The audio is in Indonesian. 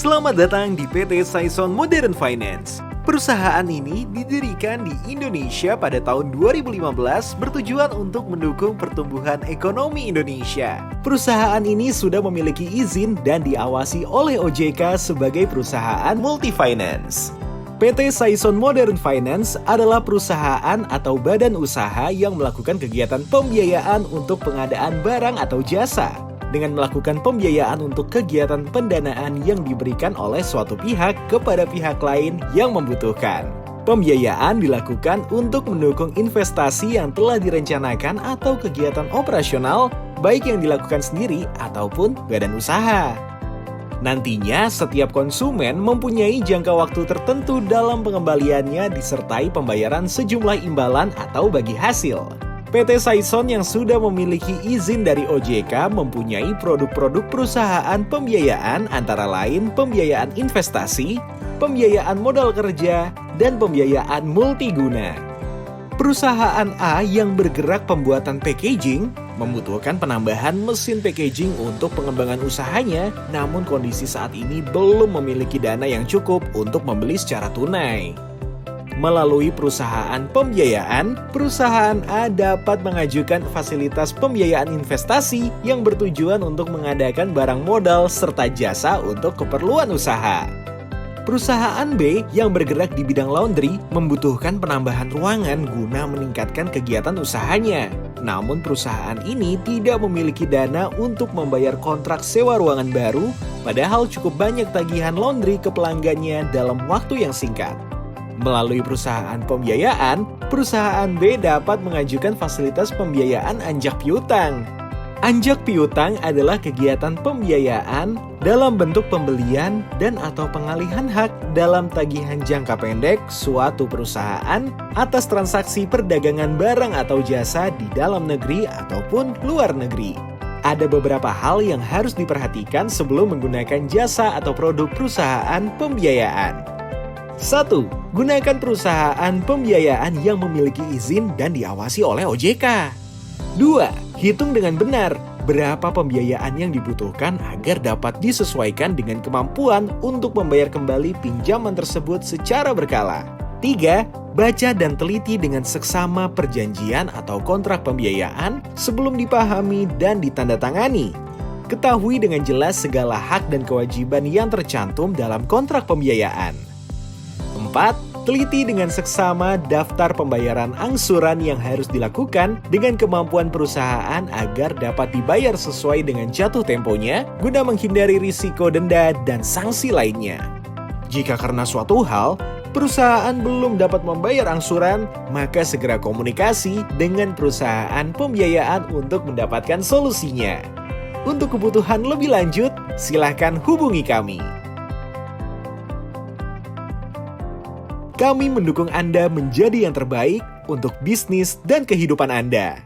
Selamat datang di PT Saison Modern Finance. Perusahaan ini didirikan di Indonesia pada tahun 2015 bertujuan untuk mendukung pertumbuhan ekonomi Indonesia. Perusahaan ini sudah memiliki izin dan diawasi oleh OJK sebagai perusahaan multi-finance. PT Saison Modern Finance adalah perusahaan atau badan usaha yang melakukan kegiatan pembiayaan untuk pengadaan barang atau jasa, dengan melakukan pembiayaan untuk kegiatan pendanaan yang diberikan oleh suatu pihak kepada pihak lain yang membutuhkan. Pembiayaan dilakukan untuk mendukung investasi yang telah direncanakan atau kegiatan operasional, baik yang dilakukan sendiri ataupun badan usaha. Nantinya, setiap konsumen mempunyai jangka waktu tertentu dalam pengembaliannya disertai pembayaran sejumlah imbalan atau bagi hasil. PT Saison yang sudah memiliki izin dari OJK mempunyai produk-produk perusahaan pembiayaan antara lain pembiayaan investasi, pembiayaan modal kerja, dan pembiayaan multiguna. Perusahaan A yang bergerak pembuatan packaging membutuhkan penambahan mesin packaging untuk pengembangan usahanya, namun kondisi saat ini belum memiliki dana yang cukup untuk membeli secara tunai. Melalui perusahaan pembiayaan, perusahaan A dapat mengajukan fasilitas pembiayaan investasi yang bertujuan untuk mengadakan barang modal serta jasa untuk keperluan usaha. Perusahaan B yang bergerak di bidang laundry membutuhkan penambahan ruangan guna meningkatkan kegiatan usahanya. Namun perusahaan ini tidak memiliki dana untuk membayar kontrak sewa ruangan baru, padahal cukup banyak tagihan laundry ke pelanggannya dalam waktu yang singkat. Melalui perusahaan pembiayaan, perusahaan B dapat mengajukan fasilitas pembiayaan anjak piutang. Anjak piutang adalah kegiatan pembiayaan dalam bentuk pembelian dan atau pengalihan hak dalam tagihan jangka pendek suatu perusahaan atas transaksi perdagangan barang atau jasa di dalam negeri ataupun luar negeri. Ada beberapa hal yang harus diperhatikan sebelum menggunakan jasa atau produk perusahaan pembiayaan. 1. Gunakan perusahaan pembiayaan yang memiliki izin dan diawasi oleh OJK. 2. Hitung dengan benar berapa pembiayaan yang dibutuhkan agar dapat disesuaikan dengan kemampuan untuk membayar kembali pinjaman tersebut secara berkala. 3. Baca dan teliti dengan seksama perjanjian atau kontrak pembiayaan sebelum dipahami dan ditandatangani. Ketahui dengan jelas segala hak dan kewajiban yang tercantum dalam kontrak pembiayaan. 4. Teliti dengan seksama daftar pembayaran angsuran yang harus dilakukan dengan kemampuan perusahaan agar dapat dibayar sesuai dengan jatuh temponya guna menghindari risiko denda dan sanksi lainnya. Jika karena suatu hal, perusahaan belum dapat membayar angsuran, maka segera komunikasi dengan perusahaan pembiayaan untuk mendapatkan solusinya. Untuk kebutuhan lebih lanjut, silakan hubungi kami. Kami mendukung Anda menjadi yang terbaik untuk bisnis dan kehidupan Anda.